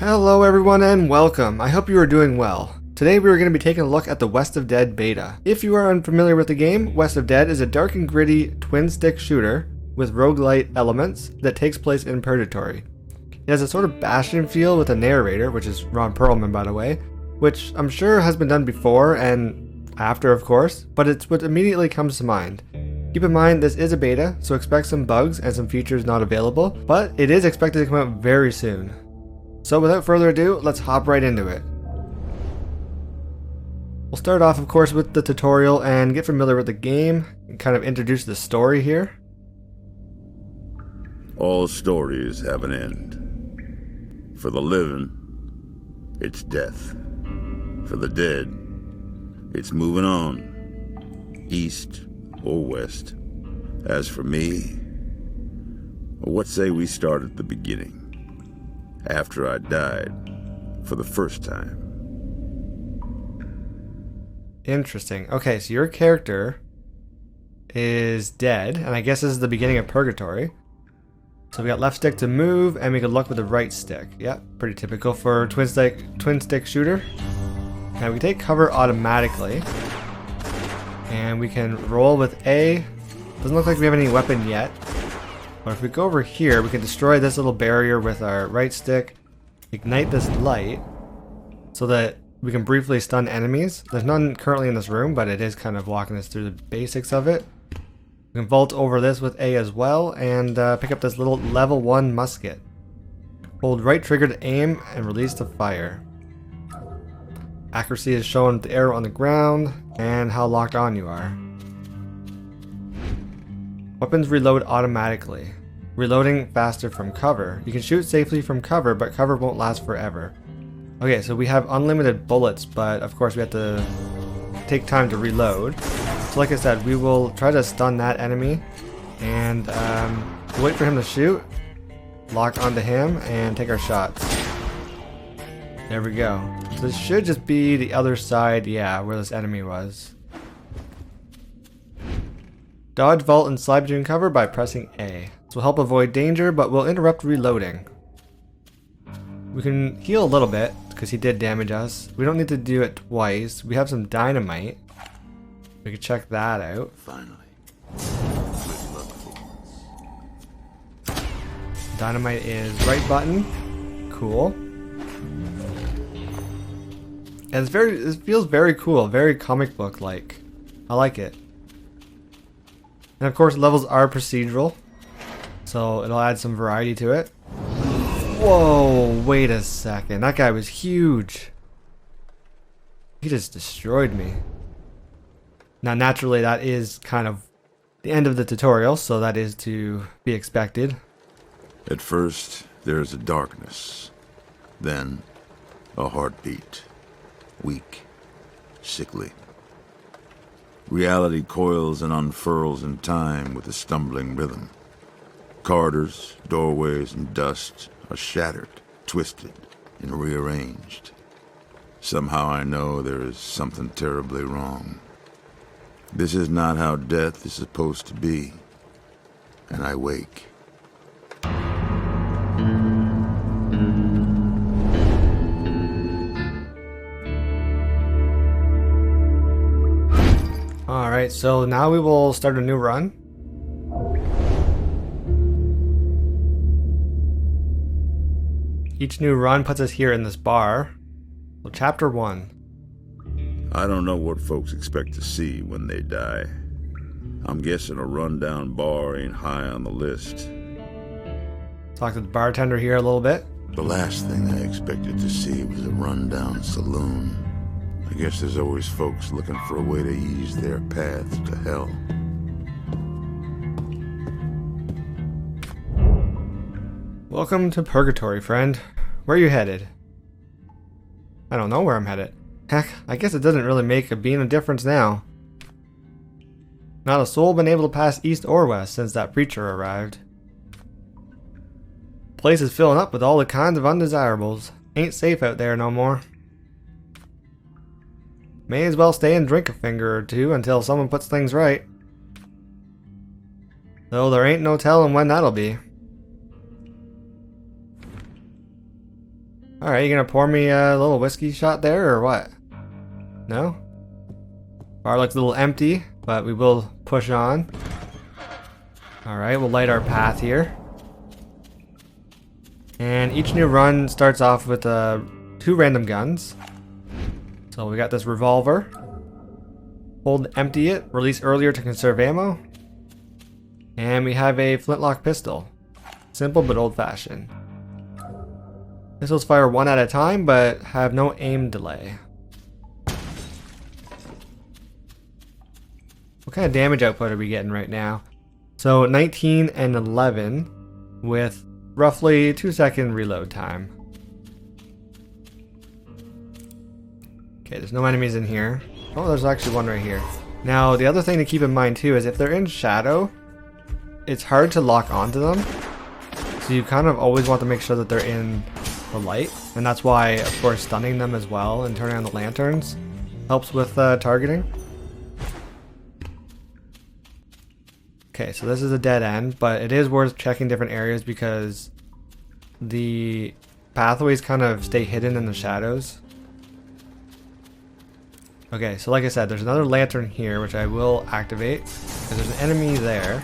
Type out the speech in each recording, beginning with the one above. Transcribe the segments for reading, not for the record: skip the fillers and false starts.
Hello everyone and welcome. I hope you are doing well. Today we are going to be taking a look at the West of Dead beta. If you are unfamiliar with the game, West of Dead is a dark and gritty twin-stick shooter with roguelite elements that takes place in Purgatory. It has a sort of Bastion feel with a narrator, which is Ron Perlman by the way, which I'm sure has been done before and after of course, but it's what immediately comes to mind. Keep in mind this is a beta, so expect some bugs and some features not available, but it is expected to come out very soon. So without further ado, let's hop right into it. We'll start off of course with the tutorial and get familiar with the game and kind of introduce the story here. All stories have an end. For the living, it's death. For the dead, it's moving on, east or west. As for me, what say we start at the beginning, after I died for the first time. Interesting. Okay, so your character is dead, and I guess this is the beginning of Purgatory. So we got left stick to move, and we can look with the right stick. Yep, pretty typical for twin stick shooter. Now we can take cover automatically, and we can roll with A. Doesn't look like we have any weapon yet, but if we go over here, we can destroy this little barrier with our right stick, ignite this light, so that we can briefly stun enemies. There's none currently in this room, but it is kind of walking us through the basics of it. We can vault over this with A as well, and pick up this little level 1 musket. Hold right trigger to aim and release to fire. Accuracy is shown with the arrow on the ground, and how locked on you are. Weapons reload automatically. Reloading faster from cover. You can shoot safely from cover, but cover won't last forever. Okay, so we have unlimited bullets, but of course we have to take time to reload. So like I said, we will try to stun that enemy, and wait for him to shoot, lock onto him, and take our shots. There we go. So this should just be the other side, yeah, where this enemy was. Dodge, vault, and slide between cover by pressing A. This will help avoid danger, but will interrupt reloading. We can heal a little bit, because he did damage us. We don't need to do it twice. We have some dynamite. We can check that out. Finally. Dynamite is right button. Cool. And it feels very cool, very comic book like. I like it. And of course levels are procedural, so it'll add some variety to it. Whoa, wait a second. That guy was huge. He just destroyed me. Now naturally that is kind of the end of the tutorial, so that is to be expected. At first, there is a darkness. Then, a heartbeat. Weak. Sickly. Reality coils and unfurls in time with a stumbling rhythm. Corridors, doorways, and dust are shattered, twisted, and rearranged. Somehow I know there is something terribly wrong. This is not how death is supposed to be. And I wake. Alright, so now we will start a new run. Each new run puts us here in this bar. So chapter 1. I don't know what folks expect to see when they die. I'm guessing a rundown bar ain't high on the list. Talk to the bartender here a little bit. The last thing I expected to see was a rundown saloon. I guess there's always folks looking for a way to ease their paths to hell. Welcome to Purgatory, friend. Where are you headed? I don't know where I'm headed. Heck, I guess it doesn't really make a bean of difference now. Not a soul been able to pass east or west since that preacher arrived. Place is filling up with all the kinds of undesirables. Ain't safe out there no more. May as well stay and drink a finger or two until someone puts things right. Though there ain't no telling when that'll be. Alright, you gonna pour me a little whiskey shot there, or what? No? Bar looks a little empty, but we will push on. Alright, we'll light our path here. And each new run starts off with 2 random guns. So we got this revolver. Hold empty it, release earlier to conserve ammo. And we have a flintlock pistol. Simple but old-fashioned. Pistols fire 1 at a time, but have no aim delay. What kind of damage output are we getting right now? So 19 and 11 with roughly 2-second reload time. Okay, there's no enemies in here. Oh, there's actually one right here. Now, the other thing to keep in mind too is if they're in shadow, it's hard to lock onto them. So you kind of always want to make sure that they're in the light. And that's why, of course, stunning them as well and turning on the lanterns helps with targeting. Okay, so this is a dead end, but it is worth checking different areas because the pathways kind of stay hidden in the shadows. Okay, so like I said, there's another lantern here, which I will activate because there's an enemy there.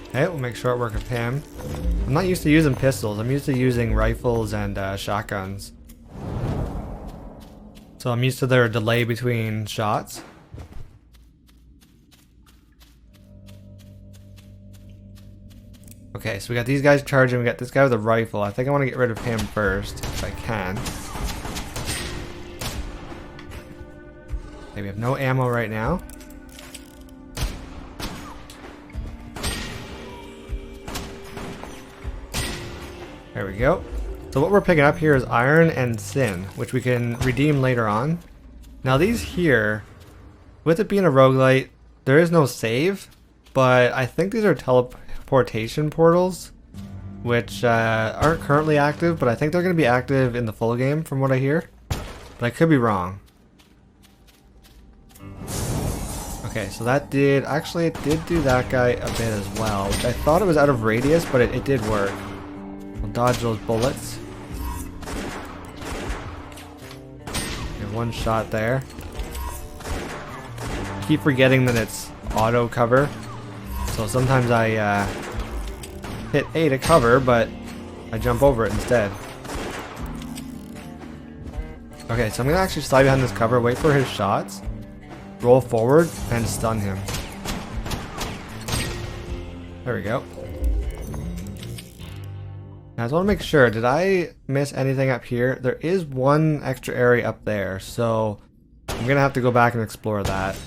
Okay, we'll make short work of him. I'm not used to using pistols. I'm used to using rifles and shotguns. So I'm used to their delay between shots. Okay, so we got these guys charging. We got this guy with a rifle. I think I want to get rid of him first, if I can. Okay, we have no ammo right now. There we go. So what we're picking up here is iron and sin, which we can redeem later on. Now these here, with it being a roguelite, there is no save, but I think these are teleportation portals, which aren't currently active, but I think they're going to be active in the full game from what I hear. But I could be wrong. Okay, so that did, actually it did do that guy a bit as well, which I thought it was out of radius, but it did work. We'll dodge those bullets. Okay, one shot there. Keep forgetting that it's auto cover. So sometimes I hit A to cover, but I jump over it instead. Okay, so I'm gonna actually slide behind this cover, wait for his shots, roll forward, and stun him. There we go. Now I just want to make sure, did I miss anything up here? There is one extra area up there, so I'm gonna have to go back and explore that.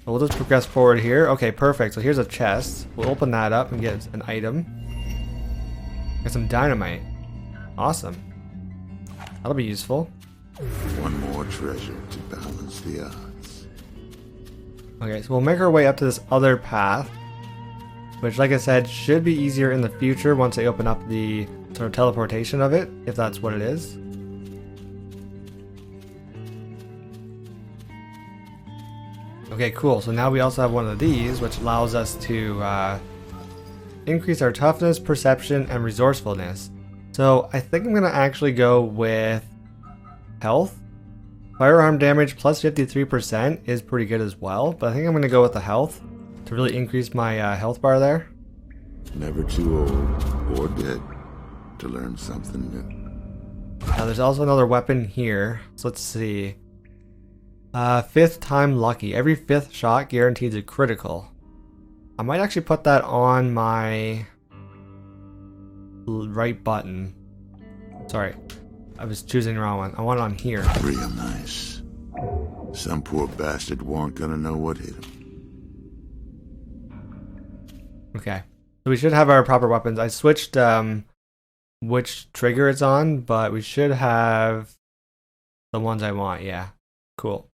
So we'll just progress forward here. Okay, perfect. So here's a chest. We'll open that up and get an item. Get some dynamite. Awesome. That'll be useful. One more treasure to balance the odds. Okay, so we'll make our way up to this other path, which, like I said, should be easier in the future once they open up the sort of teleportation of it, if that's what it is. Okay, cool. So now we also have one of these, which allows us to increase our toughness, perception, and resourcefulness. So I think I'm going to actually go with health. Firearm damage plus 53% is pretty good as well, but I think I'm going to go with the health to really increase my health bar there. Never too old or dead to learn something new. Now there's also another weapon here. So let's see. 5th time lucky. Every 5th shot guarantees a critical. I might actually put that on my right button. Sorry, I was choosing the wrong one. I want it on here. Real nice. Some poor bastard weren't gonna know what hit him. Okay, so we should have our proper weapons. I switched which trigger it's on, but we should have the ones I want. Yeah, cool.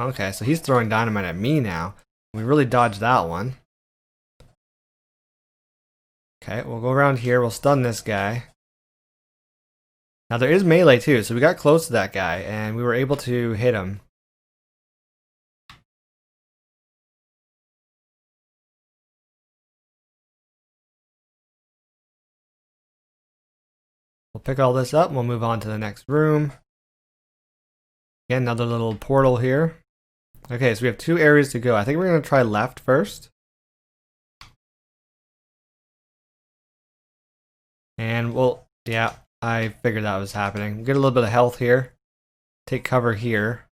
Okay, so he's throwing dynamite at me now. We really dodged that one. Okay, we'll go around here. We'll stun this guy. Now there is melee too, so we got close to that guy and we were able to hit him. We'll pick all this up and we'll move on to the next room. Again, another little portal here. Okay, so we have 2 areas to go. I think we're going to try left first. And we'll, yeah, I figured that was happening. We'll get a little bit of health here. Take cover here.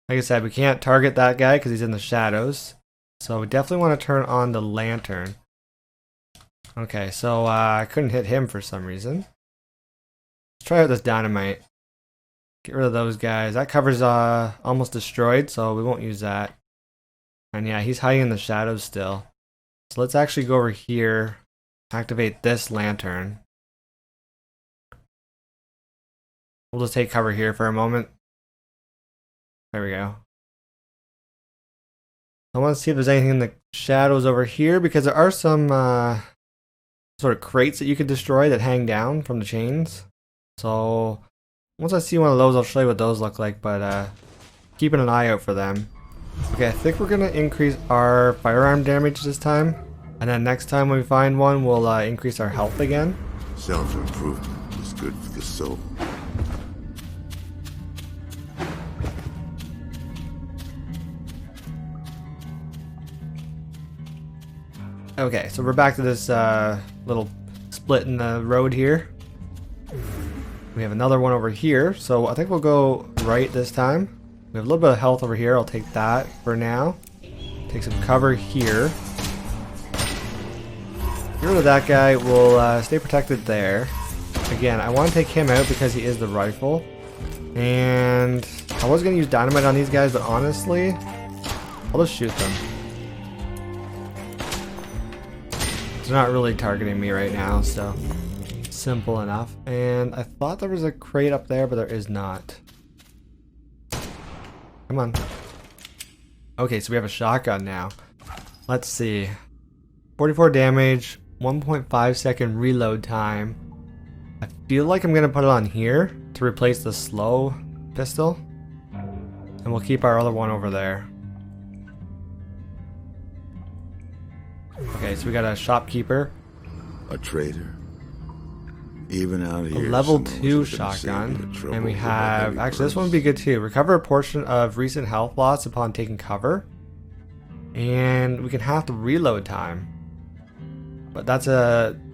Like I said, we can't target that guy because he's in the shadows. So we definitely want to turn on the lantern. Okay, so I couldn't hit him for some reason. Let's try out this dynamite. Get rid of those guys. That cover's almost destroyed, so we won't use that. And yeah, he's hiding in the shadows still. So let's actually go over here, activate this lantern. We'll just take cover here for a moment. There we go. I want to see if there's anything in the shadows over here, because there are some sort of crates that you can destroy that hang down from the chains. So once I see one of those, I'll show you what those look like, but keeping an eye out for them. Okay, I think we're going to increase our firearm damage this time. And then next time when we find one, we'll increase our health again. Self-improvement is good for the soul. Okay, so we're back to this little split in the road here. We have another one over here, so I think we'll go right this time. We have a little bit of health over here. I'll take that for now. Take some cover here. Get rid of that guy. We'll stay protected there. Again, I want to take him out because he is the rifle. And I was going to use dynamite on these guys, but honestly, I'll just shoot them. They're not really targeting me right now, so simple enough. And I thought there was a crate up there, but there is not. Come on. Okay, so we have a shotgun now. Let's see. 44 damage, 1.5 second reload time. I feel like I'm going to put it on here to replace the slow pistol. And we'll keep our other one over there. Okay, so we got a shopkeeper. A trader. Even out here. A level 2 shotgun. And we have, actually this one would be good too. Recover a portion of recent health loss upon taking cover. And we can have the reload time. But that's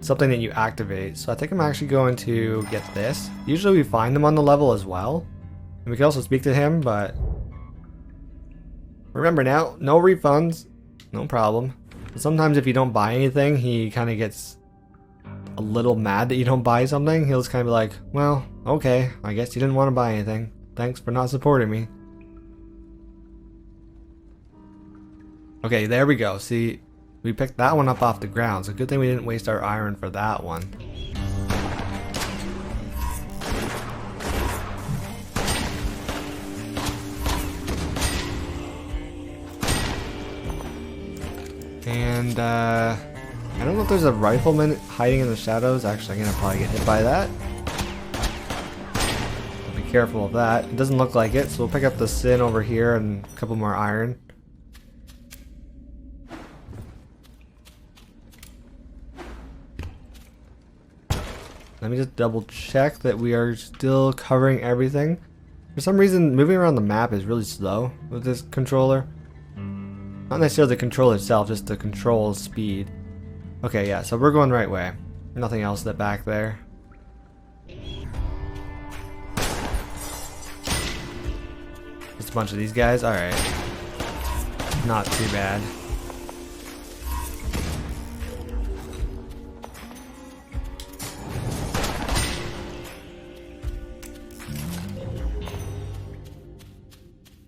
something that you activate. So I think I'm actually going to get this. Usually we find them on the level as well. And we can also speak to him, but remember now, no refunds. No problem. But sometimes if you don't buy anything, he kind of gets a little mad that you don't buy something. He'll just kind of be like, well, okay, I guess you didn't want to buy anything. Thanks for not supporting me. Okay, there we go. See, we picked that one up off the ground, so good thing we didn't waste our iron for that one. And I don't know if there's a rifleman hiding in the shadows. Actually, I'm gonna probably get hit by that. Be careful of that. It doesn't look like it, so we'll pick up the sin over here and a couple more iron. Let me just double check that we are still covering everything. For some reason, moving around the map is really slow with this controller. Not necessarily the controller itself, just the control speed. Okay, yeah, so we're going the right way. Nothing else that back there. Just a bunch of these guys? Alright. Not too bad.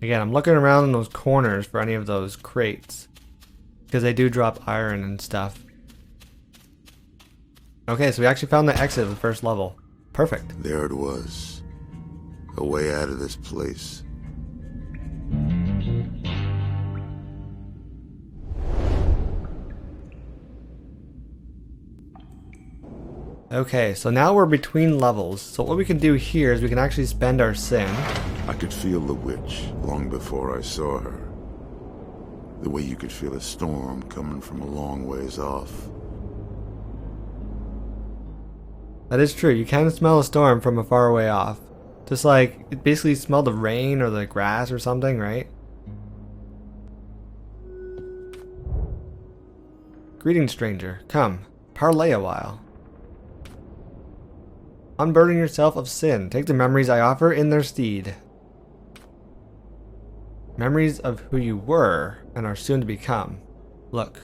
Again, I'm looking around in those corners for any of those crates, because they do drop iron and stuff. Okay, so we actually found the exit of the first level. Perfect. There it was. A way out of this place. Okay, so now we're between levels. So what we can do here is we can actually spend our sin. I could feel the witch long before I saw her. The way you could feel a storm coming from a long ways off. That is true. You can smell a storm from a far way off. Just like, it basically smelled the rain or the grass or something, right? Greetings, stranger. Come, parley a while. Unburden yourself of sin. Take the memories I offer in their stead. Memories of who you were and are soon to become. Look.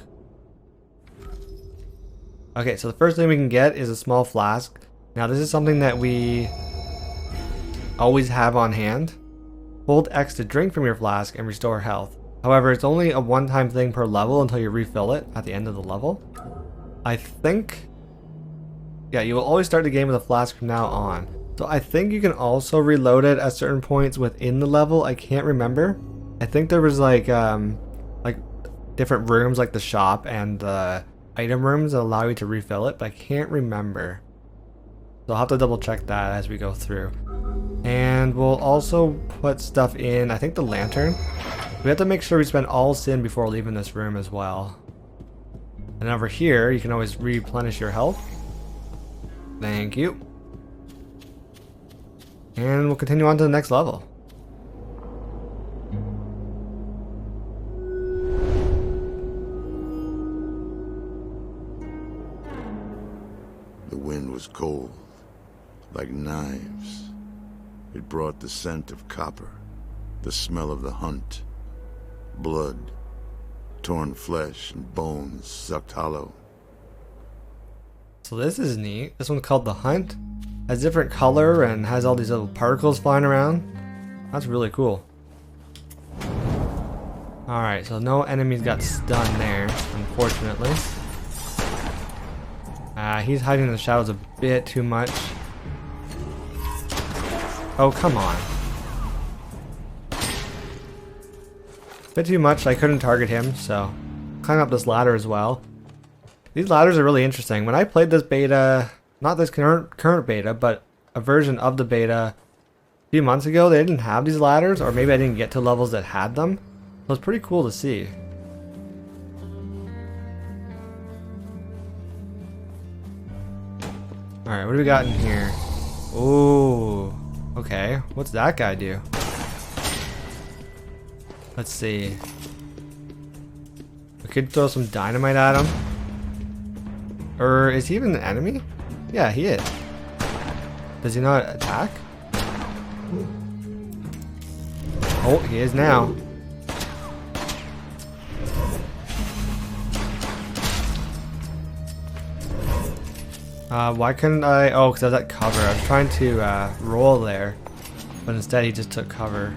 Okay, so the first thing we can get is a small flask. Now this is something that we always have on hand. Hold X to drink from your flask and restore health. However, it's only a one-time thing per level until you refill it at the end of the level. I think... yeah, you will always start the game with a flask from now on. So I think you can also reload it at certain points within the level. I can't remember. I think there was like different rooms like the shop and the item rooms that allow you to refill it, but I can't remember. So I'll have to double check that as we go through. And we'll also put stuff in, I think, the lantern. We have to make sure we spend all sin before leaving this room as well. And over here, you can always replenish your health. Thank you. And we'll continue on to the next level. The wind was cold, like knives. It brought the scent of copper, the smell of the hunt, blood, torn flesh and bones sucked hollow. So this is neat. This one's called the Hunt. Has different color and has all these little particles flying around. That's really cool. Alright, so no enemies got stunned there, unfortunately. He's hiding in the shadows a bit too much. Oh, come on. Bit too much, I couldn't target him, so climb up this ladder as well. These ladders are really interesting. When I played this beta, not this current beta, but a version of the beta a few months ago, they didn't have these ladders, or maybe I didn't get to levels that had them. So it's pretty cool to see. Alright, what do we got in here? Ooh, okay. What's that guy do? Let's see. We could throw some dynamite at him. Or is he even an enemy? Yeah, he is. Does he not attack? Oh, he is now. Why couldn't I? Oh, because I was at cover. I was trying to roll there, but instead he just took cover.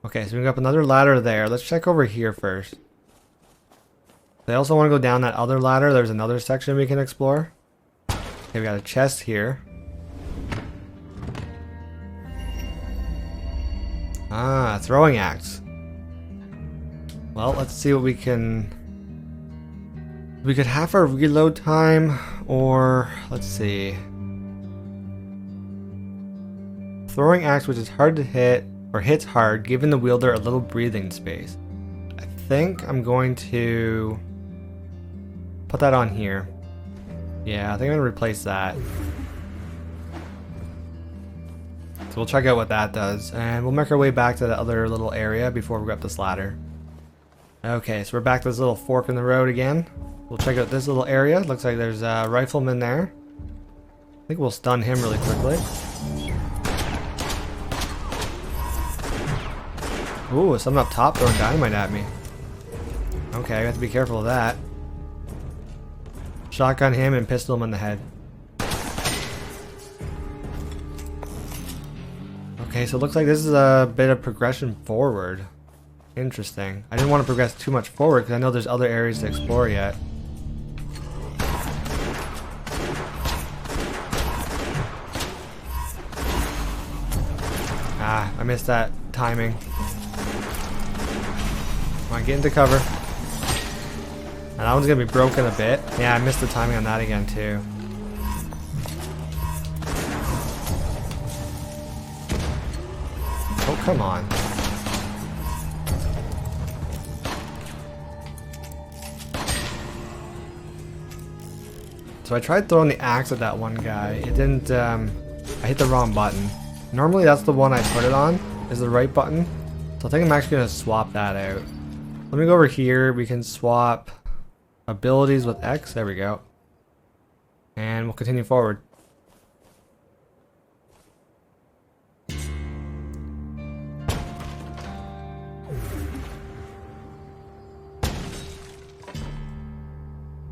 Okay, so we got another ladder there. Let's check over here first. I also want to go down that other ladder. There's another section we can explore. Okay, we got a chest here. Ah, throwing axe. Well, let's see what we can... We could half our reload time, or let's see. Throwing axe, which is hard to hit, or hits hard, giving the wielder a little breathing space. I think I'm going to put that on here. Yeah, I think I'm gonna replace that. So we'll check out what that does, and we'll make our way back to the other little area before we go up this ladder. Okay, so we're back to this little fork in the road again. We'll check out this little area. Looks like there's a rifleman there. I think we'll stun him really quickly. Ooh, someone up top throwing dynamite at me. Okay, I have to be careful of that. Shotgun him and pistol him in the head. Okay, so it looks like this is a bit of progression forward. Interesting. I didn't want to progress too much forward because I know there's other areas to explore yet. Ah, I missed that timing. Come on, get into cover. And that one's gonna be broken a bit. Yeah, I missed the timing on that again too. Oh, come on. So I tried throwing the axe at that one guy. It didn't, I hit the wrong button. Normally that's the one I put it on, is the right button. So I think I'm actually gonna swap that out. Let me go over here. We can swap abilities with X. There we go. And we'll continue forward.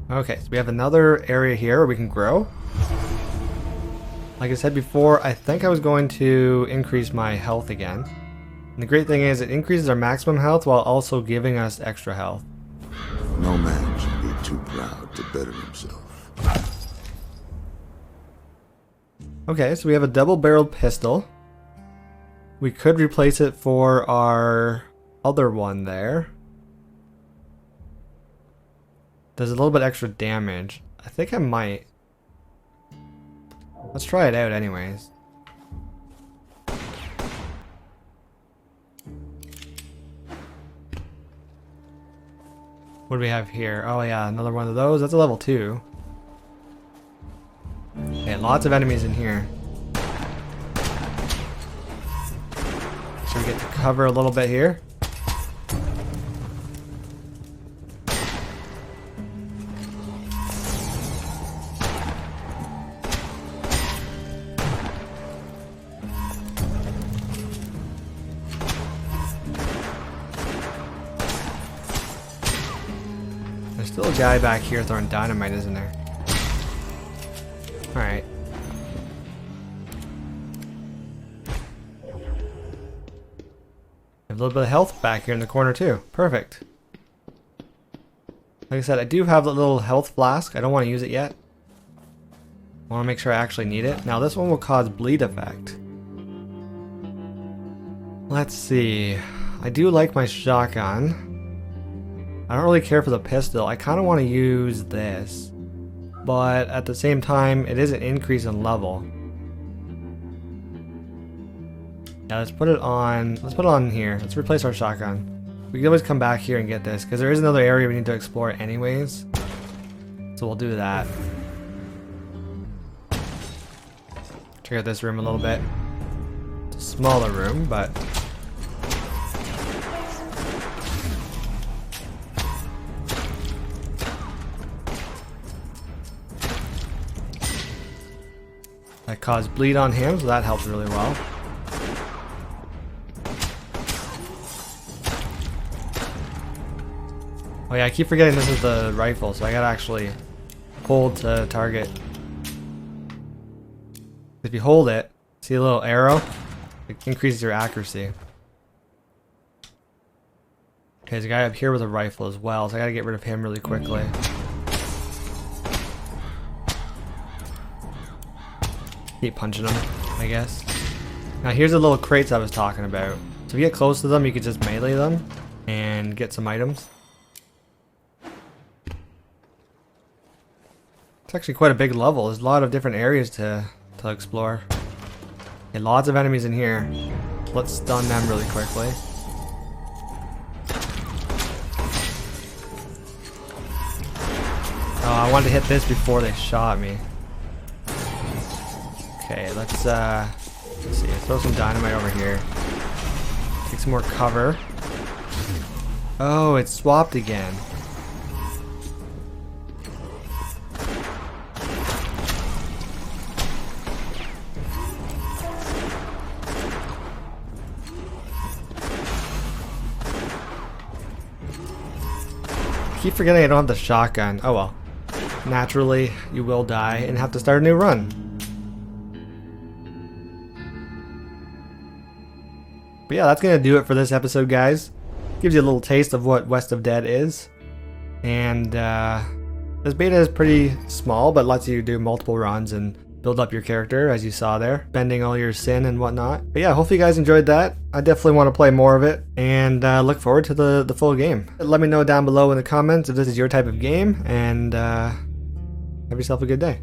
Okay, so we have another area here where we can grow. Like I said before, I think I was going to increase my health again. And the great thing is it increases our maximum health while also giving us extra health. No man should be too proud to better himself. Okay, so we have a double-barreled pistol. We could replace it for our other one there. Does a little bit extra damage. I think I might. Let's try it out anyways. What do we have here? Oh yeah, another one of those. That's a level 2. Okay, lots of enemies in here. So we get to cover a little bit here. There's still a guy back here throwing dynamite, isn't there? Alright. A little bit of health back here in the corner too. Perfect. Like I said, I do have the little health flask. I don't want to use it yet. I want to make sure I actually need it. Now this one will cause bleed effect. Let's see. I do like my shotgun. I don't really care for the pistol. I kind of want to use this. But at the same time, it is an increase in level. Yeah, let's put it on. Let's put it on here. Let's replace our shotgun. We can always come back here and get this because there is another area we need to explore anyways. So we'll do that. Check out this room a little bit. It's a smaller room, but that caused bleed on him, so that helps really well. Oh yeah, I keep forgetting this is the rifle, so I gotta actually hold to target. If you hold it, see a little arrow? It increases your accuracy. Okay, there's a guy up here with a rifle as well, so I gotta get rid of him really quickly. Keep punching him, I guess. Now here's the little crates I was talking about. So if you get close to them, you can just melee them and get some items. It's actually quite a big level. There's a lot of different areas to explore. Okay, lots of enemies in here. Let's stun them really quickly. Oh, I wanted to hit this before they shot me. Okay, let's see. Let's throw some dynamite over here. Take some more cover. Oh, it's swapped again. I keep forgetting I don't have the shotgun. Oh well. Naturally, you will die and have to start a new run. But yeah, that's gonna do it for this episode, guys. Gives you a little taste of what West of Dead is. And this beta is pretty small, but lets you do multiple runs and build build up your character, as you saw there, bending all your sin and whatnot. But yeah, hopefully you guys enjoyed that. I definitely want to play more of it, and look forward to the full game. Let me know down below in the comments if this is your type of game, and have yourself a good day.